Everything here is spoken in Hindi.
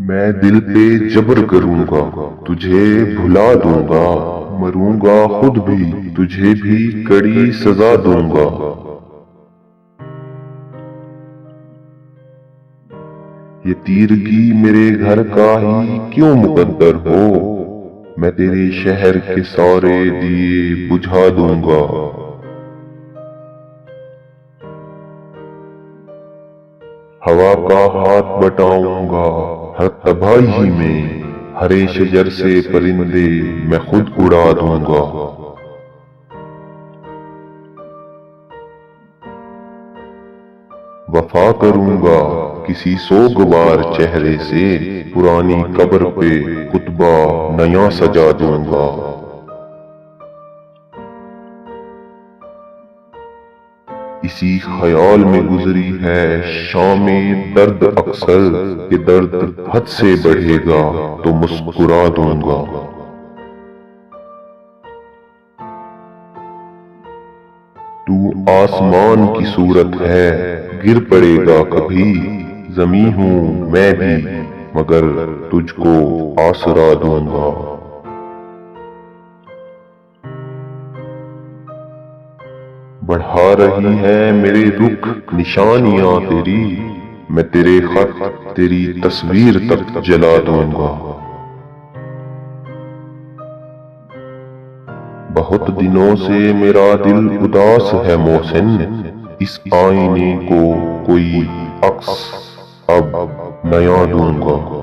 मैं दिल पे जबर करूंगा, तुझे भुला दूंगा। मरूंगा खुद भी, तुझे भी कड़ी सजा दूंगा। ये तीरगी मेरे घर का ही क्यों मुकद्दर हो। मैं तेरे शहर के सारे दिए बुझा दूंगा। हवा का हाथ बटाऊंगा हर तबाही में। हरे शजर से परिंदे मैं खुद उड़ा दूंगा। वफा करूंगा किसी सोगवार चेहरे से। पुरानी कब्र पे खुतबा नया सजा दूंगा। इसी ख्याल में गुजरी है शामे दर्द अक्सर। कि दर्द हद से बढ़ेगा तो मुस्कुरा दूंगा। तू आसमान की सूरत है, गिर पड़ेगा कभी। जमी हूं मैं भी, मगर तुझको आसरा दूंगा। बढ़ा रही है मेरे रुख निशानियां तेरी। मैं तेरे खत तेरी तस्वीर तक जला दूंगा। बहुत दिनों से मेरा दिल उदास है मोहसिन। इस आईने को कोई अक्स अब नया दूंगा।